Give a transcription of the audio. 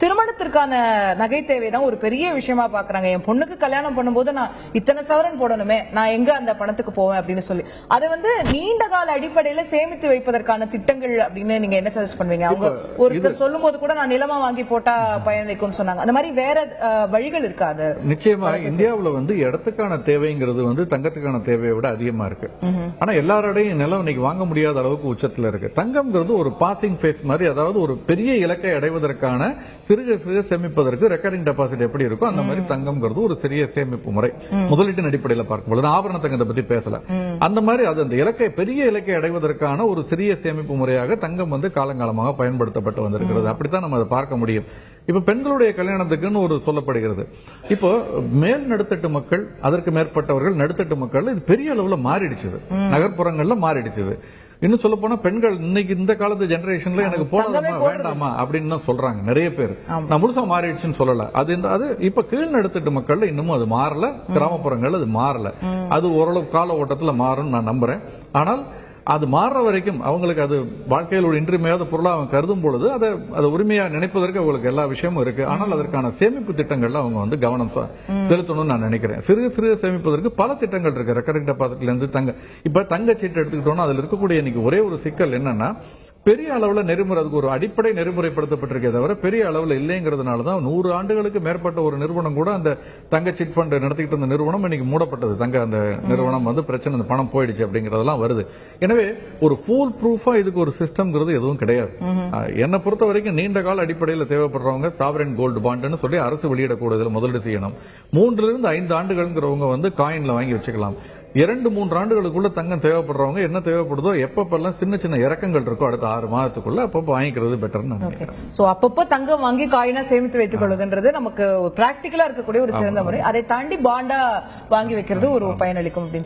திருமணத்திற்கான நகை தேவைதான் ஒரு பெரிய விஷயமா பாக்குறாங்க. என் பொண்ணுக்கு கல்யாணம் பண்ணும்போது நான் இத்தனை சவரன் போடணுமே, நான் எங்க அந்த பணத்துக்கு போவேன் அப்படின்னு சொல்லி அதை நீண்ட கால அடிப்படையில சேமித்து வைப்பதற்கான திட்டங்கள் அப்படின்னு நீங்க என்ன சஜஸ்ட் பண்ணுவீங்க? அவங்க ஒருத்தர் சொல்லும் போது கூட நான் நிலமா வாங்கி போட்டா பயன் சொன்னாங்க. அந்த மாதிரி வேற வழிகள் இருக்காது. நிச்சயமா இந்தியாவுல இடத்துக்கான தேவைங்கிறது தங்கத்துக்கான தேவையை விட அதிகமா இருக்கு. ஆனா எல்லாரோடையும் நிலம் இன்னைக்கு வாங்க முடியாத அளவுக்கு உச்சத்துல இருக்கு. தங்கம்ங்கிறது ஒரு பாசிங் பேஸ் மாதிரி, அதாவது ஒரு பெரிய இலக்கை அடைவதற்கான சிறுக சிறுக சேமிப்பதற்கு ரெக்கரிங் டெபாசிட் எப்படி இருக்கோ அந்த மாதிரி தங்கம்ங்கிறது ஒரு சிறிய சேமிப்பு முறை. முதலீட்டின் அடிப்படையில் பார்க்கும்போது ஆபரண தங்கத்தை பத்தி பேசல. அந்த மாதிரி அது அந்த இலக்கை பெரிய இலக்கை அடைவதற்கான ஒரு சிறிய சேமிப்பு முறையாக தங்கம் காலங்காலமாக பயன்படுத்தப்பட்டு வந்திருக்கிறது. அப்படித்தான் நம்ம அதை பார்க்க முடியும். இப்ப பெண்களுடைய கல்யாணத்துக்குன்னு ஒரு சொல்லப்படுகிறது. இப்போ மேல் நடுத்தட்டு மக்கள், அதற்கு மேற்பட்டவர்கள் நடுத்தட்டு மக்கள் இது பெரிய அளவுல மாறிடுச்சு. நகர்ப்புறங்கள்ல மாறிடுச்சு. இன்னும் சொல்ல போனா பெண்கள் இன்னைக்கு இந்த காலத்து ஜெனரேஷன்ல எனக்கு போனதாமா வேண்டாமா அப்படின்னு சொல்றாங்க நிறைய பேர். நான் முழுசா மாறிடுச்சுன்னு சொல்லல. அது இப்ப கீழ் நடுத்தட்டு மக்கள்ல இன்னமும் அது மாறல. கிராமப்புறங்கள்ல அது மாறல. அது ஓரளவு கால ஓட்டத்துல மாறும் நான் நம்புறேன். ஆனால் அது மாறுற வரைக்கும் அவங்களுக்கு அது வாழ்க்கையில் ஒரு இன்றியமையாத பொருளா அவங்க கருதும் பொழுது அதை உரிமையா நினைப்பதற்கு அவங்களுக்கு எல்லா விஷயமும் இருக்கு. ஆனால் அதற்கான சேமிப்பு திட்டங்கள்ல அவங்க கவனம் செலுத்தணும்னு நான் நினைக்கிறேன். சிறு சிறு சேமிப்பதற்கு பல திட்டங்கள் இருக்கு. ரெக்கரிங் டெபாசிட்ல இருந்து தங்க சீட்டு எடுத்துக்கிட்டோம்னா அதுல இருக்கக்கூடிய இன்னைக்கு ஒரே ஒரு சிக்கல் என்னன்னா, பெரிய அளவுல நெறிமுறை, அதுக்கு ஒரு அடிப்படை நெறிமுறைப்படுத்தப்பட்டிருக்கே தவிர பெரிய அளவுல இல்லைங்கிறதுனாலதான் 100 ஆண்டுகளுக்கு மேற்பட்ட ஒரு நிறுவனம் கூட அந்த தங்க சிட் ஃபண்ட் நடத்திக்கிட்டு இருந்த நிறுவனம் இன்னைக்கு மூடப்பட்டது. அந்த நிறுவனம் பிரச்சனை, அந்த பணம் போயிடுச்சு அப்படிங்கறதெல்லாம் வருது. எனவே ஒரு ஃபுல் ப்ரூஃபா இதுக்கு ஒரு சிஸ்டம்ங்கிறது எதுவும் கிடையாது. என்னை பொறுத்த வரைக்கும் நீண்ட கால அடிப்படையில் தேவைப்படுறவங்க சாவரன் கோல்டு பாண்டுன்னு சொல்லி அரசு வெளியிடக்கூடியதுல முதலீடு செய்யணும். 3 to 5 ஆண்டுகள்ங்கிறவங்க காயின்ல வாங்கி வச்சுக்கலாம். 2-3 ஆண்டுகளுக்குள்ள தங்கம் தேவைப்படுறவங்க என்ன தேவைப்படுதோ எப்பப்பெல்லாம் சின்ன சின்ன இறக்கங்கள் இருக்கோ அடுத்த 6 மாதத்துக்குள்ள அப்பப்போ வாங்கிக்கிறது பெட்டர்னு நினைக்கிறேன். சோ அப்பப்போ தங்கம் வாங்கி காயினா சேமித்து வைத்துக் கொள்வதுன்றது நமக்கு பிராக்டிகலா இருக்கக்கூடிய ஒரு சிறந்த முறை. அதை தாண்டி பாண்டா வாங்கி வைக்கிறது ஒரு பயனளிக்கும் அப்படின்னு